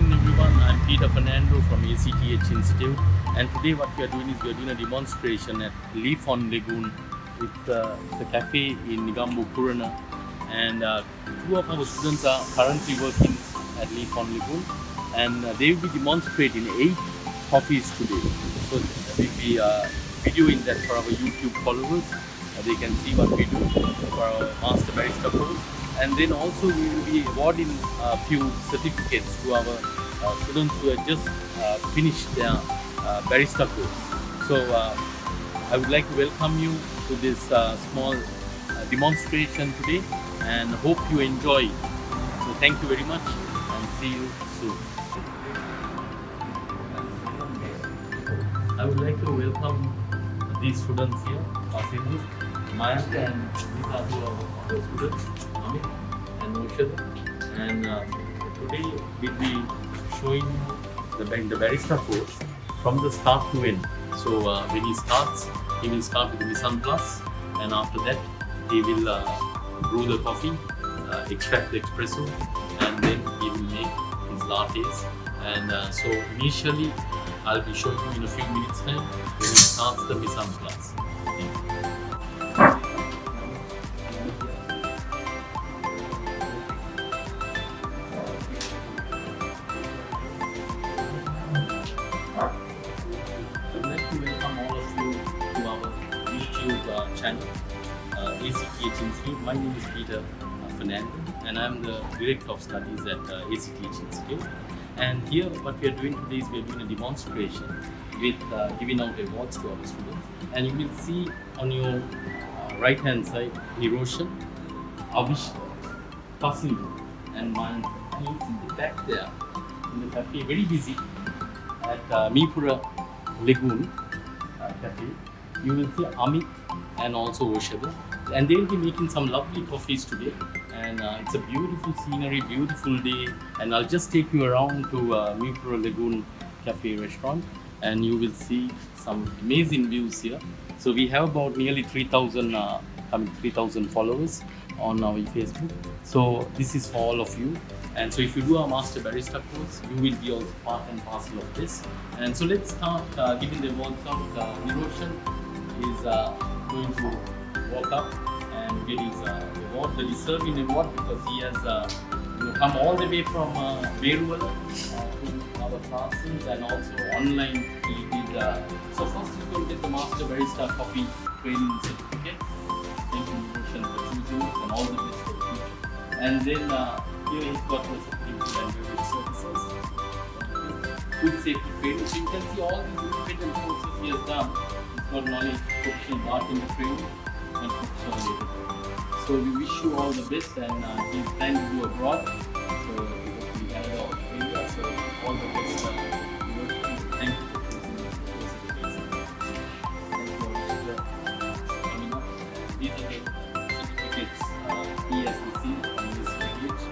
morning everyone, I'm Peter Fernando from ACTH Institute, and today what we are doing is we are doing a demonstration at Leaf on Lagoon. It's a cafe in Negombo, Kurana, and two of our students are currently working at Leaf on Lagoon, and they will be demonstrating 8 coffees today. So we'll be videoing that for our YouTube followers. They can see what we do for our Master Barista course. And then also we will be awarding a few certificates to our students who have just finished their barista course. So I would like to welcome you to this small demonstration today and hope you enjoy. So thank you very much and see you soon. I would like to welcome these students here, Asimbu, Mayank, and these are two of our students, Amit and Oshada. And today we'll be showing you the barista course from the start to end. So when he starts, he will start with the Mise Plus, and after that he will brew the coffee, extract the espresso, and then he will make his lattes. And so initially I'll be showing you in a few minutes time when he starts the Mise Plus. Channel, ACTH Institute. My name is Peter Fernando, and I'm the Director of Studies at ACTH Institute. And here what we are doing today is we are doing a demonstration with giving out awards to our students. And you will see on your right hand side Niroshan, Avish, Pasindu and Mayank. And you see the back there in the cafe, very busy at Meepura Lagoon Cafe. You will see Amit and also Oshada, and they'll be making some lovely coffees today. And it's a beautiful scenery, beautiful day, and I'll just take you around to Meepura Lagoon Cafe restaurant, and you will see some amazing views here. So we have about nearly 3,000 followers on our Facebook. So this is for all of you. And so if you do our Master Barista course, you will be also part and parcel of this. And so let's start giving the awards out. Niroshan is going to walk up and get his award, the deserving award, because he has come all the way from Veruvala to our classes and also online. He did. So first he's going to get the Master Barista Coffee Training Certificate. Thank you, Niroshan, for choosing us, and all the best for the future. And then here he's got the certificate and beverage services, food safety training. So you can see all these independent courses he has done. Got knowledge, professional bartender training, and professional labor training. So we wish you all the best, and he's planning to go abroad. So we Canada or Australia. So all the best. Thank you for choosing this certificate. Thank you for coming up. These are the certificates he has received from this village.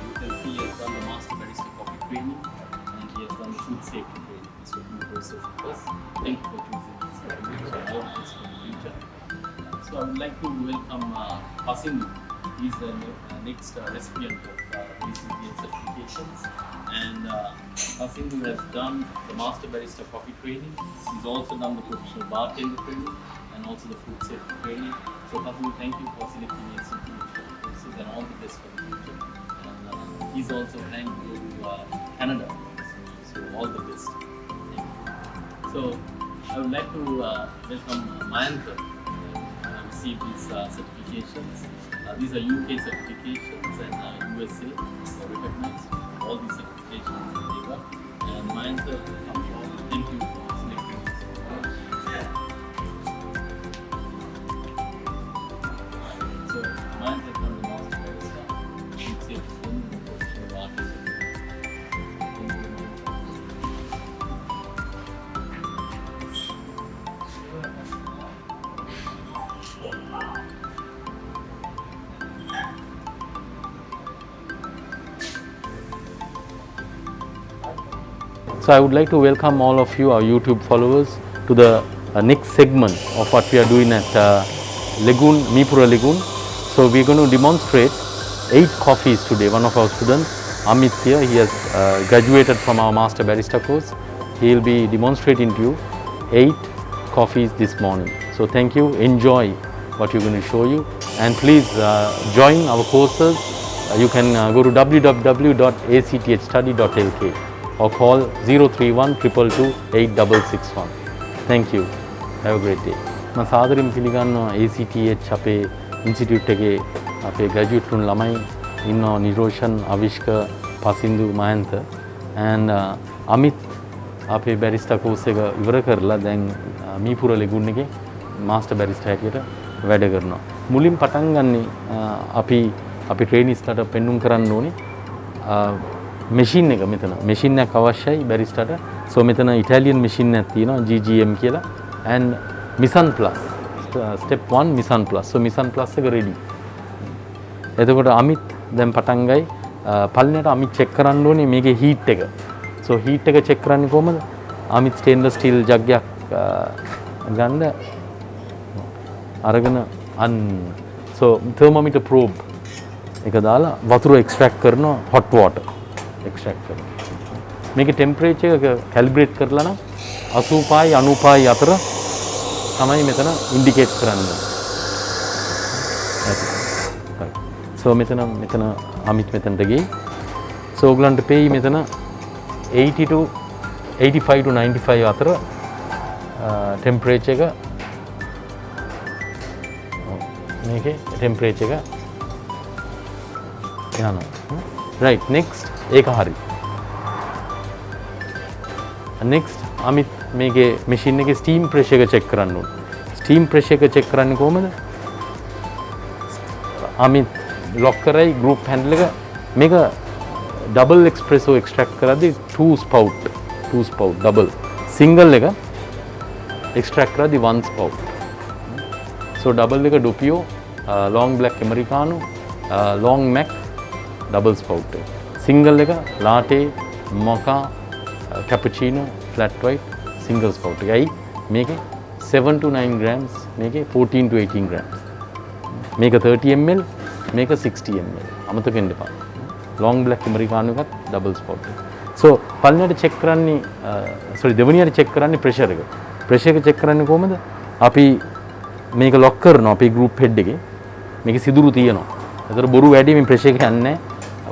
You can see he has done the Master Barista Coffee Training, and he has done the food safety training. So two courses with us. Thank you for choosing. So I would like to welcome Pasindu. He is the next recipient of recipient certifications, and Pasindu has done the Master Barista Coffee Training. He's also done the professional bartender training and also the food safety training. So Pasindu, thank you for selecting ACTH courses, and all the best for the future. And he's also planning to go to Canada. So all the best. Thank you. So I would like to welcome Mayank receive these certifications. These are UK certifications and USA recognized. All these certifications that they got. And Mayank, come forward. Thank you for selecting this. So Mayank has done the Master Barista. Food safety training and professional artist. So I would like to welcome all of you, our YouTube followers, to the next segment of what we are doing at Meepura Lagoon. So we are going to demonstrate 8 coffees today. One of our students Amit here. He has graduated from our master barista course. He will be demonstrating to you 8 coffees this morning. So thank you. Enjoy what we're going to show you, and please join our courses. You can go to www.acthstudy.lk or call 031 222 8661. Thank you. Have a great day. මම සාදරයෙන් පිළිගන්නවා ACTH අපේ institute එකේ අපේ graduate වුණු ළමයි ඉන්නවා Niroshan Avishka පසින්දු මහන්ත and Amit අපේ බැරිස්ටා කෝස් එක ඉවර කරලා දැන් මීපුර ලෙගුන් එකේ මාස්ටර් බැරිස්ටා හැටියට වැඩ කරනවා. මුලින් පටන් ගන්නේ අපි ට්‍රේනිස්ලාට පෙන්눔 කරන්න ඕනේ මැෂින් එක මෙතන. මැෂින් එකක් අවශ්‍යයි බැරිස්ටාට. සෝ මෙතන ඉටාලියන් මැෂින් එකක් තියෙනවා GGM කියලා and Misan Plus. Step 1 Misan Plus. So Misan Plus එක ready. එතකොට අමිත් දැන් පටන් ගයි. පල්ලෙනට අමිත් චෙක් කරන්න ඕනේ මේකේ heat එක. So heat එක check කරන්නේ කොහමද? අමිත් stainless steel jug එකක් ගන්න අරගෙන so thermometer probe එක දාලා වතුර extract කරනවා hot water extract කරනවා. මේකේ temperature එක calibrate කරලා නම් 85යි 95යි අතර තමයි මෙතන indicate කරන්නේ. right. So මෙතන අමිත් මෙතනට ගියේ. So ඔයගලන්ට පෙයි මෙතන 80 to 85 to 95 අතර temperature එක මේකේ temperature එක යනවා. right next ඒක හරි. next අමිත් මේකේ machine එකේ steam pressure එක check කරන්න ඕනේ. steam pressure එක check කරන්නේ කොහමද? අමිත් lock කරයි group handle එක මේක double espresso extract කරද්දී two spout double single එක extract කරද්දී one spout. so double එක doppio long black americano long mac double spout එක. single එක latte mocha cappuccino flat white single spout එකයි. මේකේ 7 to 9 grams මේකේ 14 to 18 grams. මේක 30 ml මේක 60 ml. අමතක වෙන්න එපා. long black americano එකත් double spout එක. so පළවෙනියට check කරන්නේ දෙවෙනියට check කරන්නේ pressure එක. pressure එක check කරන්නේ කොහමද? අපි මේක lock කරනවා අපේ group head එකේ. මේකේ සිදුරු තියෙනවා. ඒතර බොරු වැඩි මේ pressure එක යන්නේ නැහැ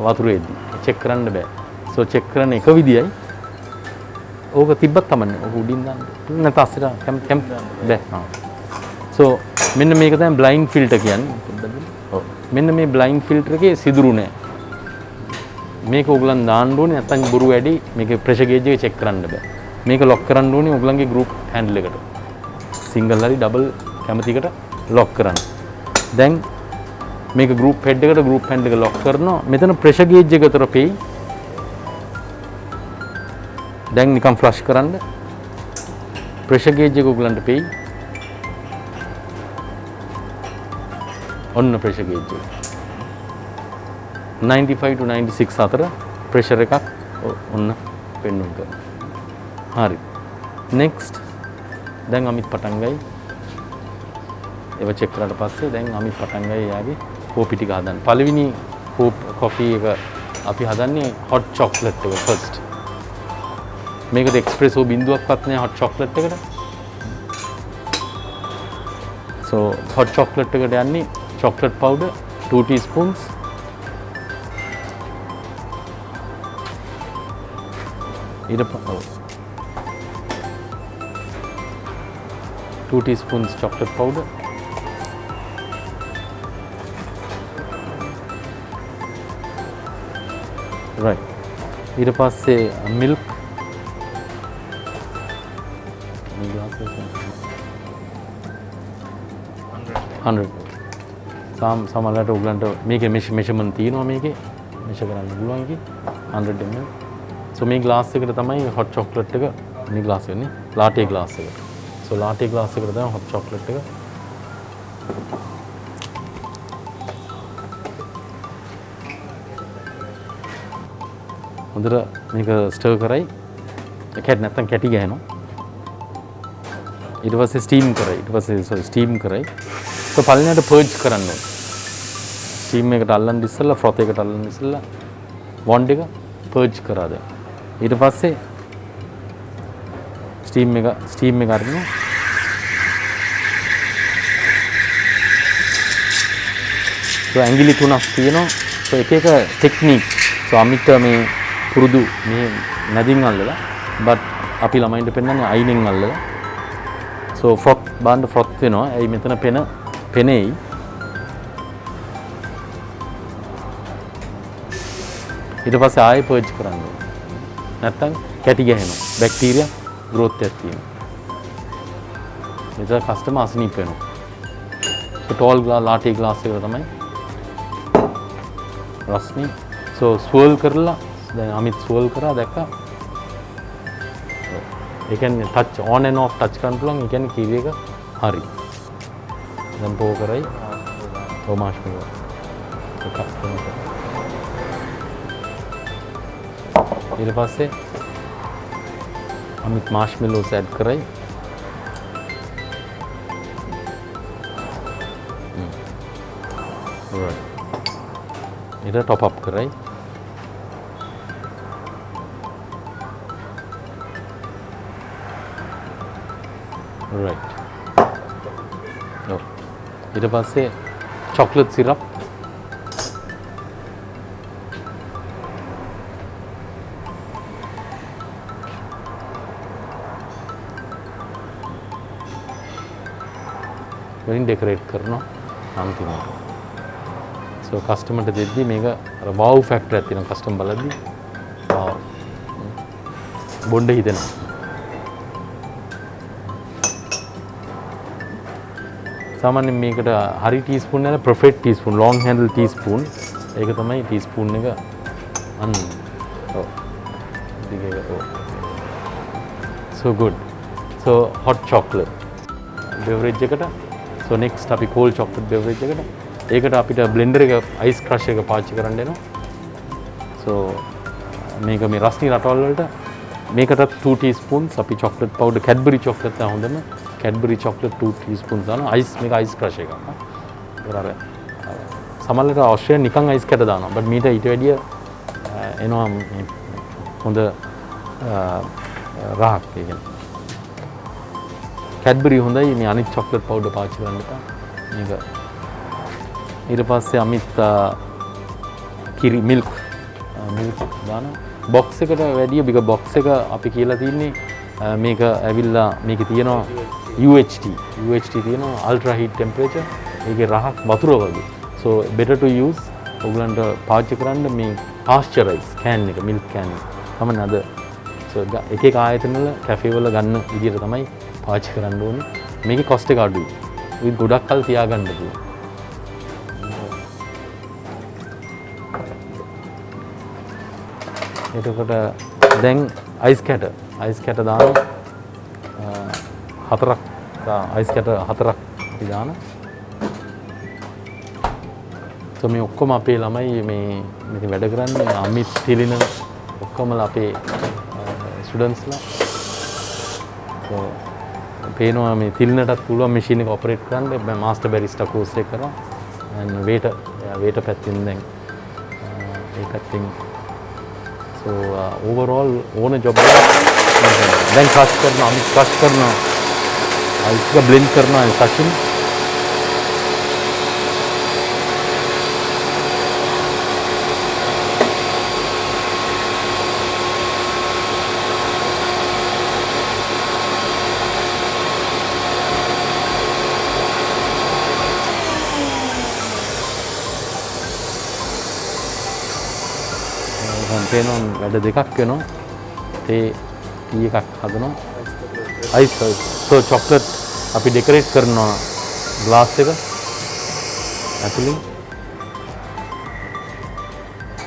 වතුරේදී. check කරන්න බෑ. so check කරන්න එක විදියයි. ඕක තිබ්බත් තමන්නේ. ඕක උඩින් දාන්න. නැත්නම් අස්සට කැම් බෑ. so මෙන්න මේක තමයි blind filter කියන්නේ. ඔව්. මෙන්න මේ blind filter එකේ සිදුරු නැහැ. මේක ඕගලන් දාන්න ඕනේ නැත්නම් බොරු වැඩි මේකේ pressure gauge එක check කරන්න බෑ. මේක lock කරන්න ඕනේ ඕගලන්ගේ group handle එකට. single හරි double කැමතිකට lock කරන්න. දැන් මේක group head එකට group handle එක lock කරනවා. මෙතන pressure gauge එක අතර පෙයි. දැන් නිකන් flush කරන්න. pressure gauge එක ඕගලන්ට පෙයි. ඔන්න pressure gauge එක. 95 to 96 අතර pressure එකක් ඔන්න පෙන්වන්න කරනවා. හරි. next දැන් අමිත් පටන් ගයි. ඒව check කරලා පස්සේ දැන් අමිත් පටන් ගයි යාගේ කෝපි ටික හදන්න. පළවෙනි coffee එක අපි හදන්නේ hot chocolate එක first. මේකට espresso බිඳුවක්වත් නැහැ hot chocolate එකට. so hot chocolate එකට යන්නේ chocolate powder 2 teaspoons. ඊට 2 teaspoons chocolate powder. right. ඊට පස්සේ milk 100. සමහරවිට උගලන්ට මේකේ measurement තියෙනවා මේකේ measure කරන්න පුළුවන් එකේ 100 ml. so මේ glass එකට තමයි hot chocolate එක මේ glass එකනේ latte glass එකට. so latte glass එකට තමයි hot chocolate එක. හොඳට මේක stir කරයි. ඒකත් නැත්තම් කැටි ගහනවා. ඊට පස්සේ steam කරයි. steam කරයි. so පළවෙනියට purge කරන්න ඕනේ. steam එකට අල්ලන්න ඉස්සෙල්ලා froth එකට අල්ලන්න ඉස්සෙල්ලා බොන්ඩ් එක පර්ජ් කරා දැන්. ඊට පස්සේ ස්ටීම් එක අරගෙන so ඇඟිලි 3ක් තියෙනවා. so එක ටෙක්නික්. so අමිට මේ පුරුදු මේ නැදින් අල්ලලා but අපි ළමයින්ට පෙන්නන්නේ අයිනෙන් අල්ලලා. so ෆ්‍රොක් බාන්න ෆ්‍රොක් වෙනවා. එයි මෙතන පෙනෙයි. ඊට පස්සේ ආයෙ පර්ජ් කරන්න ඕනේ. නැත්තම් කැටි ගහනවා. බැක්ටීරියා growth එකක් තියෙනවා. මෙතන කස්ටමර් අසනීප වෙනවා. so tall ලාටි ග්ලාස් එක තමයි රස්නේ. so ස්වර්ල් කරලා දැන් අමිත් ස්වර්ල් කරා දැක්කා. ඒ කියන්නේ touch on and off touch කරන්න පුළුවන්. ඒ කියන්නේ කිරි එක හරි. දැන් පෝ කරයි. මාෂ්මෙලෝ. එකක් තමයි. ඊට පස්සේ අමිත් මාෂ්මෙලෝස් ඇඩ් කරයි. right. ඊට টপ අප් කරයි. right. ඊට පස්සේ chocolate syrup වලින් ඩෙකොරේට් කරනවා අන්තිමට. so කස්ටමර්ට දෙද්දි මේක අර wow factor එකක් තියෙනවා කස්ටමර් බලද්දි. wow. බොණ්ඩ හිතෙනවා. සාමාන්‍යයෙන් මේකට හරි ටීස්පූන් එක ප්‍රොෆෙට් ටීස්පූන් long handle ටීස්පූන්. ඒක තමයි ටීස්පූන් එක අන්න. ඔව්. so good. so hot chocolate beverage එකට. so next අපි cold chocolate beverage එකට. ඒකට අපිට blender එක ice crush එක පාවිච්චි කරන්න වෙනවා. so මේක මේ රස්නි රටවල් වලට මේකටත් 2 teaspoons අපි chocolate powder Cadbury chocolate එක හොඳම Cadbury chocolate 2 teaspoons දානවා. ice මේක ice crush එකක්. අර සමහරවිට ඔස්ට්‍රේලියාවේ නිකන් ice කැට දානවා. but මීට ඊට වැඩිය එනවා මේ හොඳ රහක් ඒ කියන්නේ. Cadbury හොඳයි මේ අනිත් chocolate powder පාවිච්චි කරන්න එපා. මේක ඊට පස්සේ අමිත් කිරි milk දාන box එකට වැඩිය big box එක අපි කියලා තින්නේ මේක ඇවිල්ලා මේකේ තියෙනවා UHT තියෙනවා ultra heat temperature. ඒකේ රහක් වතුර වගේ. so better to use ඔයගලන්ට පාවිච්චි කරන්න මේ pasteurize can එක milk can එක. තමයි අද so එක ආයතන වල කැෆේ වල ගන්න විදියට තමයි පාවිච්චි කරන්න ඕනේ. මේකේ cost එක අඩුයි. ඒක ගොඩක් කල් තියාගන්න පුළුවන්. එතකොට දැන් අයිස් කැට දාන හතරක් අපි දාන. so මේ ඔක්කොම අපේ ළමයි මේ මෙතන වැඩ කරන්නේ අමිත් තිලින ඔක්කොමලා අපේ ස්ටුඩන්ට්ස්ලා. so පේනවා මේ තිලිනටත් පුළුවන් මැෂින් එක ඔපරේට් කරන්න. මාස්ටර් බැරිස්ටා කෝස් එක කරනවා. and waiter පැත්තෙන් දැන් ඒ පැත්තෙන් so overall ඕන job එක දැන් crush කරනවා අමිත් crush කරනවා ice එක blend කරනවා සචින්. පේනවා වැඩ දෙකක් වෙනවා. තේ එකක් හදනවා. අයිස් so chocolate අපි ඩෙකොරේට් කරනවා ග්ලාස් එක ඇතුලින්.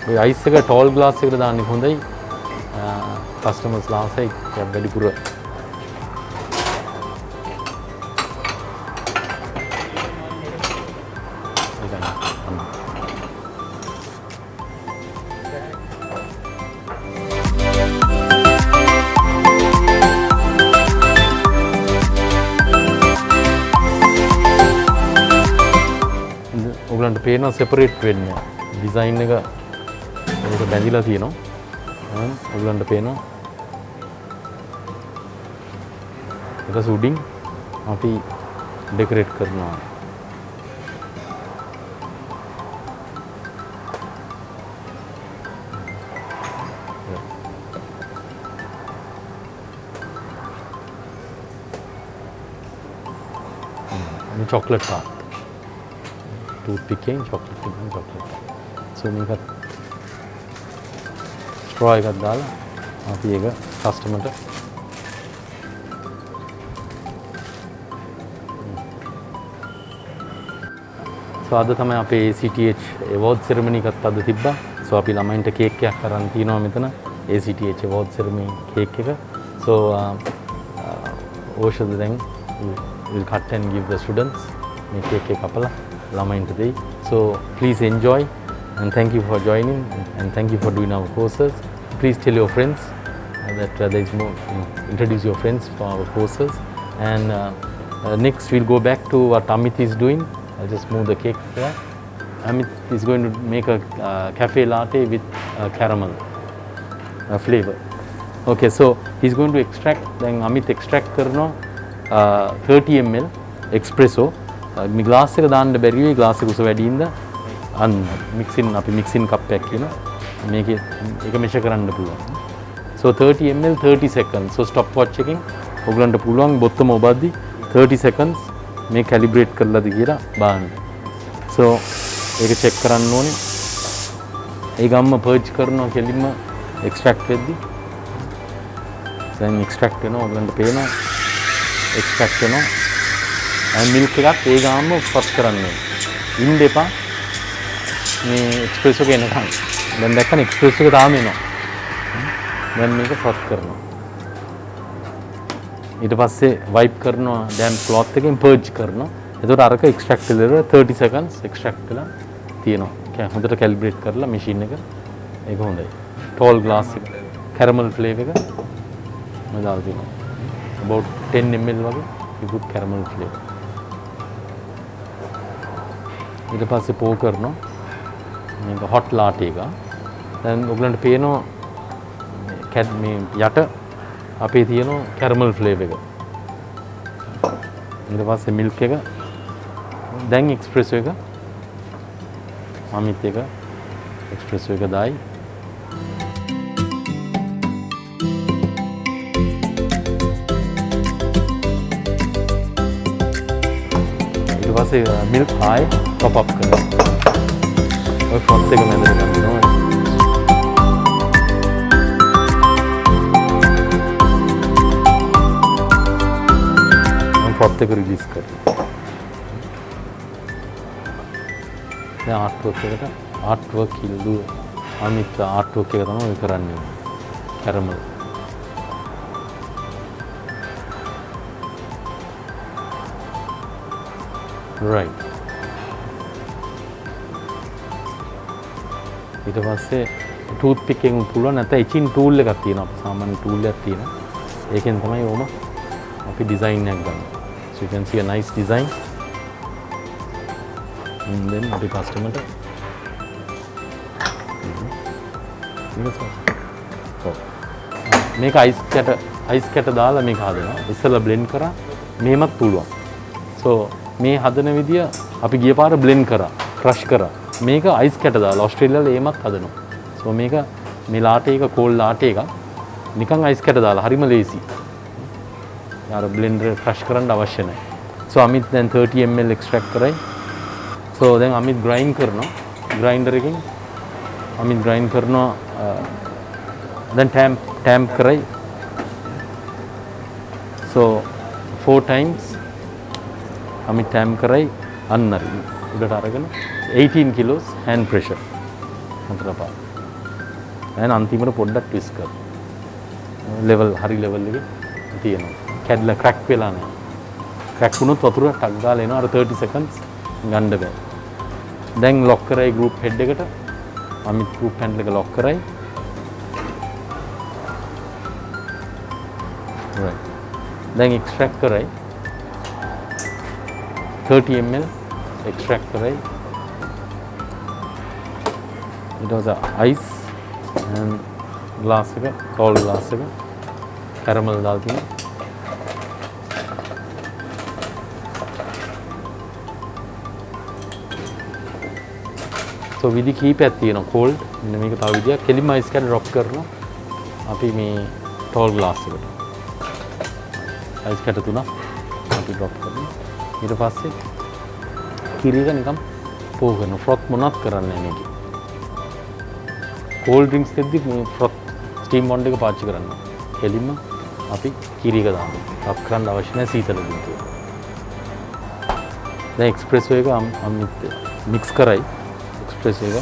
ඔය අයිස් එක ටෝල් ග්ලාස් එකට දාන්න හොඳයි. කස්ටමර්ස් ලාසයි වැඩිපුර ඔයගලන්ට පේනවා සෙපරේට් වෙන්නේ ඩිසයින් එක ඒක බැඳිලා තියෙනවා. ඔයගලන්ට පේනවා. ඒක සුඩින් අපි ඩෙකොරේට් කරනවා. ini chocolate tart. Toothpick එකෙන් chocolate එකෙන් chocolate. So මේක straw එකක් දාලා අපි ඒක කස්ටමර්ට so අද තමයි අපේ ACTH award ceremony එකත් අද තිබ්බා. so අපි ළමයින්ට කේක් එකක් අරන් තිනවා මෙතන ACTH award ceremony කේක් එක. so ඕෂධ දැන් we'll cut and give the students මේ කේක් එක කපලා ළමයින්ට දෙයි. so please enjoy and thank you for joining and thank you for doing our courses. Please tell your friends that there is more, introduce your friends for our courses. And next we'll go back to what Amit is doing. I'll just move the cake there. Amit is going to make a cafe latte with caramel flavor. Okay, so he's going to extract, then Amit extract karno 30 ml espresso. මේ glass එක දාන්න බැරි වෙයි glass එක උස වැඩි ඉඳ අන්න මික්සින් අපි මික්සින් කප් එකක් කියනවා මේකේ ඒක මෙෂර් කරන්න පුළුවන්. so 30 ml 30 seconds. so stop watch එකෙන් ඔයගලන්ට පුළුවන් බොත්තම ඔබද්දි 30 seconds මේ කැලිබ්‍රේට් කරලාද කියලා බලන්න. so ඒක චෙක් කරන්න ඕනේ. ඒ ගම්ම පර්ච් කරනවා කෙලින්ම එක්ස්ට්‍රැක්ට් වෙද්දි. දැන් එක්ස්ට්‍රැක්ට් වෙනවා ඔයගලන්ට පේනවා එක්ස්ට්‍රැක්ට් වෙනවා. and milk එකත් ඒ ගාම්ම ෆස් කරන්න ඕනේ. ඉන්න එපා මේ එක්ස්ප්‍රෙසෝ එක එනකන්. දැන් දැක්කම එක්ස්ප්‍රෙසෝ එක තාම එනවා. දැන් මේක ෆස් කරනවා. ඊට පස්සේ වයිප් කරනවා damp cloth එකෙන් පර්ච් කරනවා. එතකොට අරක එක්ස්ට්‍රැක්ට් වෙලා 30 seconds එක්ස්ට්‍රැක්ට් වෙලා තියෙනවා. හොඳට කැලිබ්‍රේට් කරලා මැෂින් එක ඒක හොඳයි. tall glass එක caramel flavor එක මම දාලා තියෙනවා. about 10 ml වගේ you put caramel flavor. ඊට පස්සේ පෝ කරනවා මේක hot latte එක. දැන් ඔයගලන්ට පේනවා මේ යට අපේ තියෙනවා caramel flavor එක. ඊට පස්සේ milk එක දැන් espresso එක අමිත් එක espresso එක දායි. ඊට පස්සේ milk high top up කරනවා. ඔය ෆොත් එක මැදට ගන්නවා. ෆොත් එක රිලීස් කරනවා. දැන් ආර්ට්වර්ක් එකට ආර්ට්වර්ක් කියලා අනිත් ආර්ට්වර්ක් එක තමයි ඔය කරන්නේ. කැරමල්. right. ඊට පස්සේ ටූත් පික් එකෙන් පුළුවන් නැත්නම් එචින් ටූල් එකක් තියෙනවා. අපේ සාමාන්‍ය ටූල් එකක් තියෙනවා. ඒකෙන් තමයි ඕම අපි ඩිසයින් එකක් ගන්න. so you can see a nice design and then the customer මේක අයිස් කැට දාලා මේක හදනවා. ඉස්සෙල්ලා බ්ලෙන්ඩ් කරා මෙහෙමත් පුළුවන්. so මේ හදන විදිය අපි ගිය පාර බ්ලෙන්ඩ් කරා ක්‍රෂ් කරා මේක අයිස් කැට දාලා ඕස්ට්‍රේලියාවල එහෙමත් හදනවා. so මේක මේ ලාටේ එක කෝල් ලාටේ එක නිකන් අයිස් කැට දාලා හරිම ලේසි. යාර බ්ලෙන්ඩර් ක්‍රෂ් කරන්න අවශ්‍ය නැහැ. so අමිත් දැන් 30 ml එක්ස්ට්‍රැක්ට් කරයි. so දැන් අමිත් ග්‍රයින්ඩ් කරනවා. ග්‍රයින්ඩර් එකෙන් අමිත් ග්‍රයින්ඩ් කරනවා. දැන් ටැම්ප් කරයි. so 4 times අමිත් ටැම්ප් කරයි අන්නරි උඩට අරගෙන 18 kilos hand pressure හතර පාර. දැන් අන්තිමට පොඩ්ඩක් ට්විස්ට් කරනවා. level හරි level එකේ තියෙනවා. කැඩලා ක්‍රැක් වෙලා නැහැ. ක්‍රැක් වුණොත් වතුර ටක් ගාලා එනවා. අර 30 seconds ගන්න බෑ. දැන් ලොක් කරයි group head එකට. අමිත් group handle එක ලොක් කරයි. right. දැන් extract කරයි. 30 ml extract කරයි. It was a ice and glass එක tall glass එක caramel දාලා තියෙනවා. so විදි කීපයක් තියෙනවා cold. මෙන්න මේක තව විදියක්. කෙලින්ම ice කැට drop කරනවා. අපි මේ tall glass එකට. ice කැට තුනක් අපි drop කරනවා. ඊට පස්සේ කිරි එක නිකන් පෝ කරනවා. froth මොනවත් කරන්නේ නැහැ මේකේ. cold drinks දෙද්දි මේ froth steam bond එක පාවිච්චි කරන්නේ. කෙලින්ම අපි කිරි එක දානවා. රබ් කරන්න අවශ්‍ය නැහැ සීතල බින්දුව. දැන් espresso එක mix කරයි. espresso එක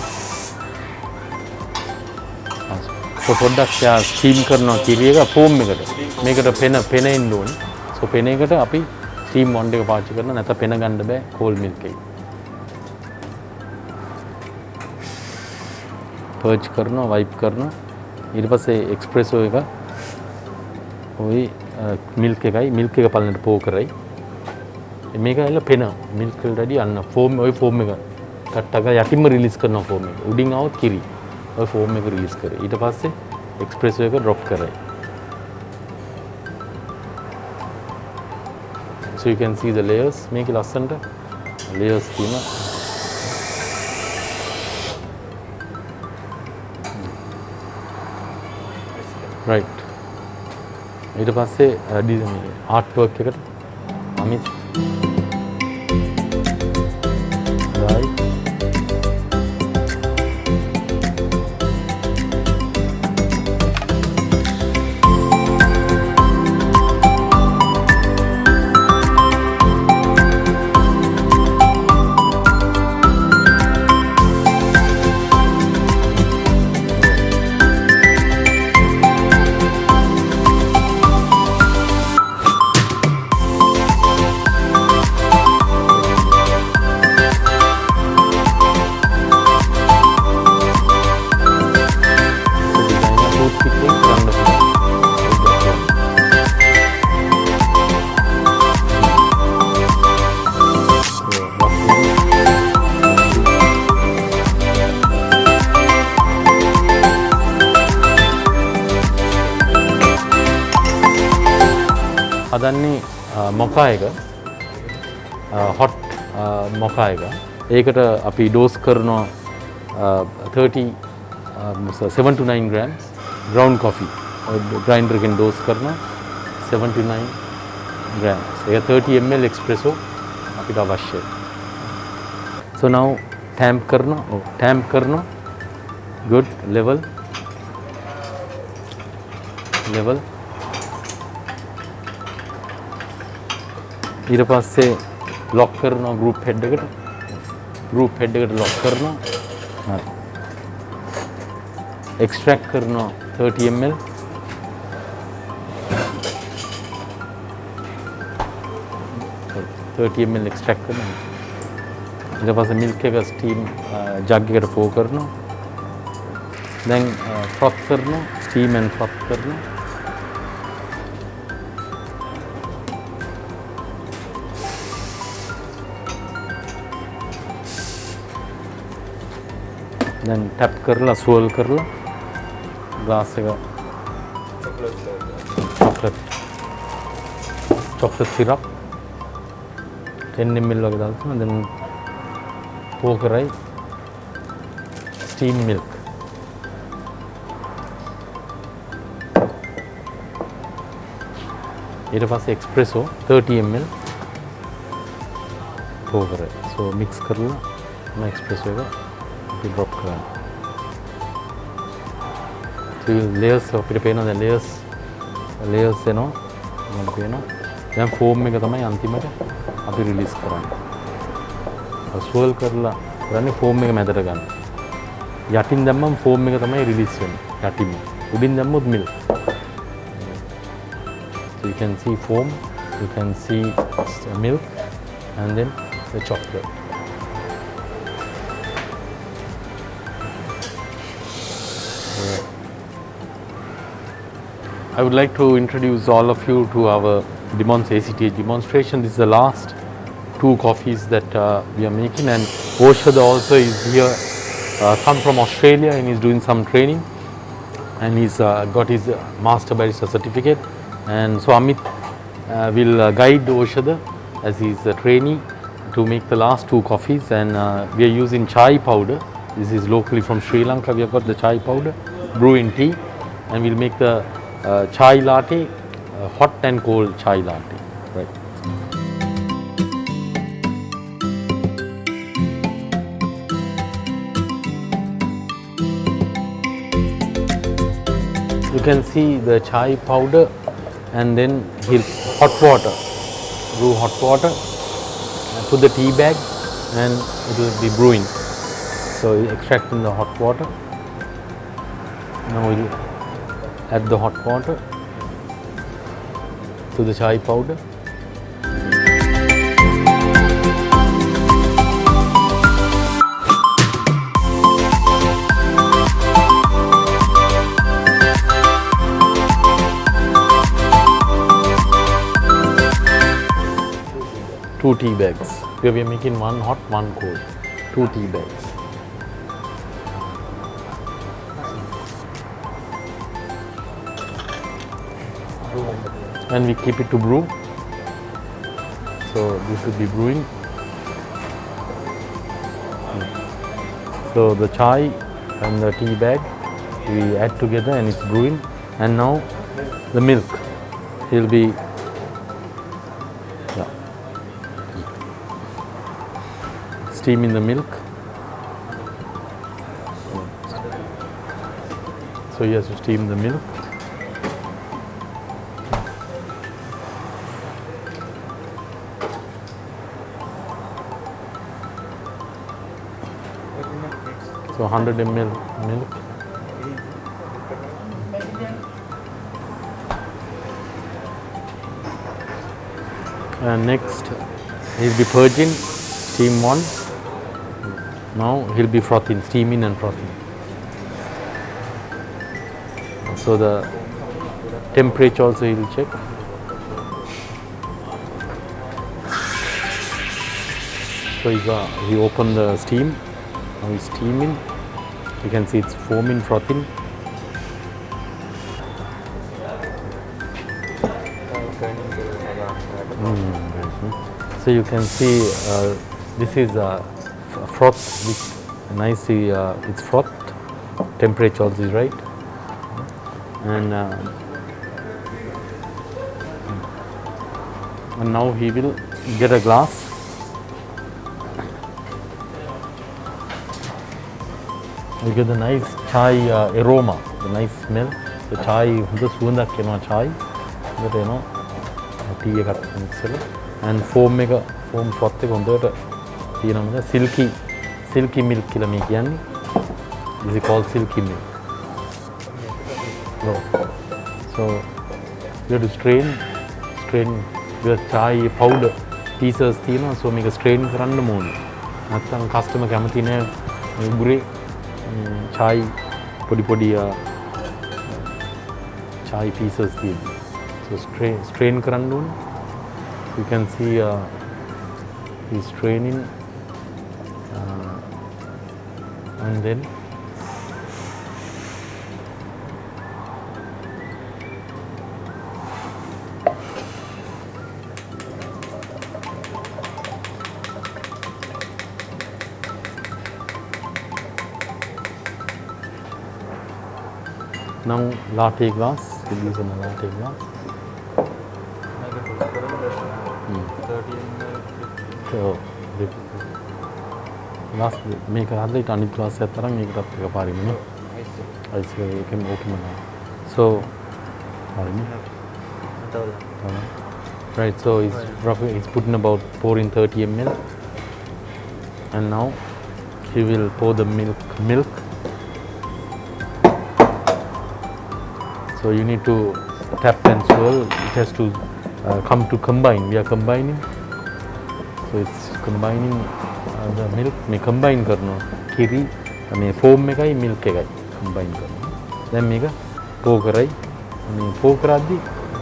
පොඩ්ඩක් ස්ටීම් කරනවා කිරි එක ෆෝම් එකට. මේකට පෙන එන්න ඕනේ. so පෙන එකට අපි ස්ටීම් බොන්ඩ් එක පාවිච්චි කරනවා. නැත්නම් පෙන ගන්න බෑ cold milk එකේ. පර්ච් කරනවා, වයිප් කරනවා. ඊට පස්සේ espresso එක ওই milk එක පල්ලෙට පෝ කරයි. මේක ඇල්ල පෙන milk වලට වැඩි අන්න ෆෝම් එක කට්ටක යටින්ම රිලීස් කරනවා ෆෝම් එක. උඩින් આવොත් කිරි. ඔය ෆෝම් එක රිලීස් කරේ. ඊට පස්සේ espresso එක drop කරයි. so you can see the layers. මේකේ ලස්සනට layers තියෙනවා. right. ඊට පස්සේ ආර්ට් වර්ක් එකට අමිත් right. හදන්නේ මොකා එක hot මොකා එක. ඒකට අපි ඩෝස් කරනවා 7 to 9 grams ground coffee. grinder එකෙන් ඩෝස් කරනවා 7 to 9 grams. ඒක 30 ml espresso අපිට අවශ්‍යයි. so now tamp කරනවා good level ඊට පස්සේ lock කරනවා group head එකට lock කරනවා. හරි. extract කරනවා 30 ml. extract කරනවා. ඊට පස්සේ milk එක steam jug එකට pour කරනවා. දැන් froth කරනවා steam and froth කරනවා. then tap කරලා swirl කරලා glass එක chocolate syrup 10 ml වගේ දාලා තියෙනවා. then pour කරයි steam milk. ඊට පස්සේ espresso 30 ml pour කරයි. so mix කරලා මේ espresso එක drop කරන්න. layers අපිට පේනවා දැන් layers එනවා. මම පේනවා. දැන් foam එක තමයි අන්තිමට අපි රිලීස් කරන්නේ. swirl කරලා කරන්නේ foam එක මැදට ගන්න. යටින් දැම්මම foam එක තමයි රිලීස් වෙන්නේ. යටින්. උඩින් දැම්මොත් milk. so you can see foam, you can see milk and then the chocolate. I would like to introduce all of you to our ACTH demonstration. This is the last 2 coffees that we are making, and Oshad also is here, come from Australia and is doing some training. and he's got his master barista certificate. And so Amit will guide Oshada as his trainee to make the last 2 coffees, and we are using chai powder. This is locally from Sri Lanka. We have got the chai powder, brew in tea, and we'll make the chai latte, hot and cold chai latte. Right. You can see the chai powder, and then he'll hot water, brew hot water, put the tea bag, and it will be brewing. So he'll extract in the hot water. Now we'll add the hot water to the chai powder. Two tea bags. We are making one hot, one cold. 2 tea bags. And we keep it to brew. So this will be brewing. So the chai and the tea bag we add together and it's brewing. And now the milk. He'll be steaming the milk. So he has to steam the milk. So 100 ml milk. And next he'll be purging, steam 1. Now he'll be frothing, steaming and frothing. So the temperature also he'll check. So he opened the steam. Now he's steaming. You can see it's foaming, frothing. So you can see this is froth, nicely it's froth, temperature also is right, and now he will get a glass. You get the nice chai aroma, the nice smell. The chai, the sugandak kena chai, but you know, tea එක mix and foam froth එක හොඳට තියෙනවා. silky milk කියලා මේ කියන්නේ. This is called silky milk. So you have to strain your chai powder pieces තියෙනවා. So මේක strain කරන්න ඕනේ. නැත්නම් customer කැමති නෑ මේ උගුරේ chai පොඩි chai pieces තියෙනවා. So strain කරන්න ඕනේ. You can see he's straining and then now latte glass, we'll use a latte glass. So last make a hardly tiny glass set around make up the party. I say you can open it. So right, so he's putting about pouring 30 ml, and now he will pour the milk. So you need to tap and swirl. It has to come to combine. We are combining. So it's combining the milk. Me combine karno. Kiri me foam එකයි milk එකයි combine කරනවා. දැන් මේක pour කරයි. මේ pour කරද්දි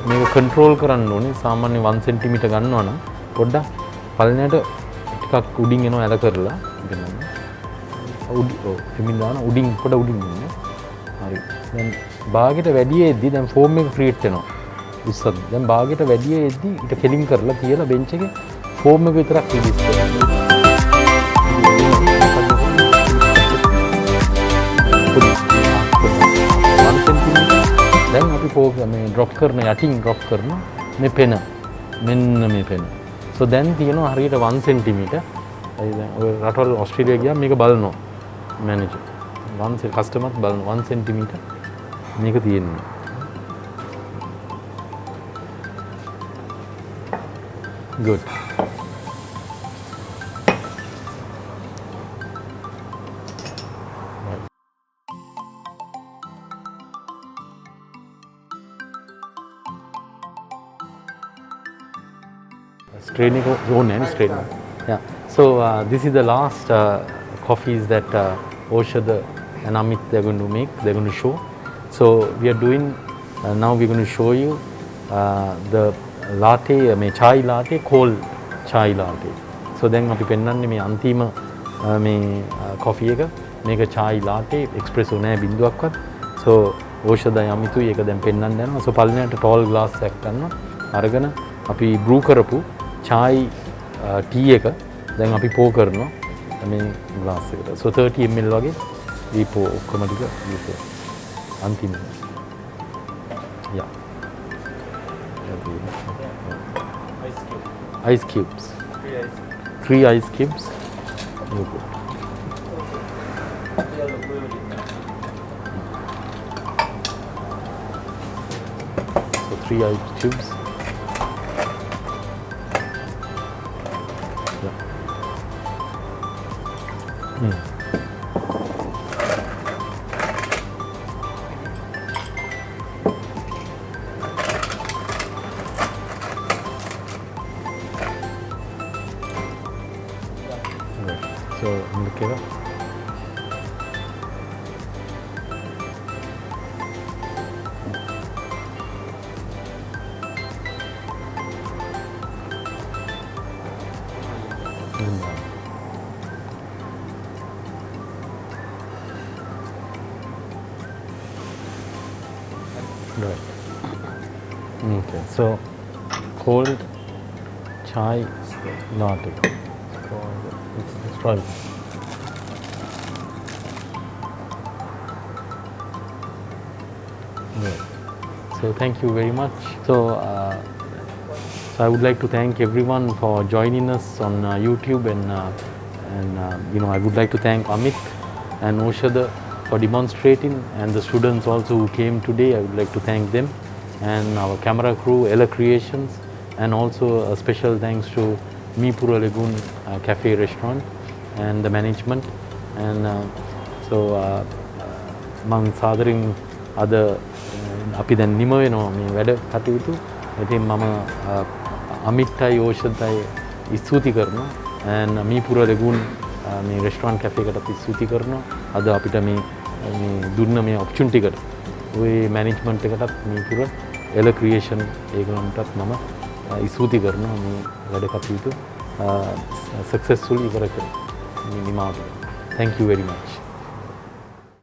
මේක control කරන්න ඕනේ. සාමාන්‍ය 1 cm ගන්නවා නම් පොඩ්ඩක් පල්ලෙහාට ටිකක් උඩින් එනවා ඇල කරලා. හිමින් දාන උඩින් පොඩ උඩින් ඉන්නේ. හරි. දැන් භාගයට වැඩි එද්දි දැන් ෆෝම් එක ක්‍රියේට් වෙනවා. ඉස්සත් දැන් භාගයට වැඩි එද්දි ඊට කෙලින් කරලා තියලා බෙන්ච් එකේ ෆෝම් එක විතරක් රිලීස් කරනවා. දැන් අපි මේ ඩ්‍රොප් කරන යටින් ඩ්‍රොප් කරන මේ පෙන මෙන්න මේ පෙන. සෝ දැන් තියෙනවා හරියට 1 cm. ඒ දැන් ඔය රටවල් ඕස්ට්‍රේලියා ගියාම මේක බලනවා මැනේජර්. කස්ටමර්ස් බලනවා 1 cm මේක තියෙනවා. Good. Straining zone and straining. Yeah. So this is the last coffees that Oshada and Amit they're going to make. They're going to show. So we are doing now. We're going to show you the latte, chai latte, cold chai latte. So then අපි පෙන්වන්නේ මේ අන්තිම මේ coffee එක. මේක chai latte espresso නෑ බින්දුවක්වත්. So Oshada Amitui එක දැන් පෙන්වන්න යනවා. So පළවෙනියට tall glass එකක් ගන්නවා. අරගෙන අපි brew කරපු chai tea එක දැන් අපි pour කරනවා මේ glass එකට. So 30 ml වගේ we pour ඔක්කොම ටික we pour. අන්තිම. Yeah. Ice cubes. 3 ice cubes. So 3 ice cubes. Yeah. So look it up. Right. Okay. So cold chai latte. So let's try it. Right. So thank you very much. So I would like to thank everyone for joining us on YouTube and you know I would like to thank Amit and Oshada for demonstrating and the students also who came today. I would like to thank them and our camera crew, Ella Creations, and also a special thanks to Meepura Lagoon Cafe Restaurant and the management. And so මම සාදරයෙන් අද අපි දැන් නිම වෙනවා මේ වැඩ කටයුතු. ඉතින් මම අමිත්යි ඕෂදයි ස්තුති කරනවා and Meepura Lagoon මේ රෙස්ටුරන්ට් කැෆේ එකටත් ස්තුති කරනවා. අද අපිට මේ දුන්න මේ ඔපචුනිටි එකට ඔය මැනේජ්මන්ට් එකටත් Meepura Ella Creation ඒගොල්ලන්ටත් මම ස්තුති කරනවා මේ වැඩ කටයුතු සක්සස්ෆුල් ඉවර කරලා නිමාවට. Thank you very much.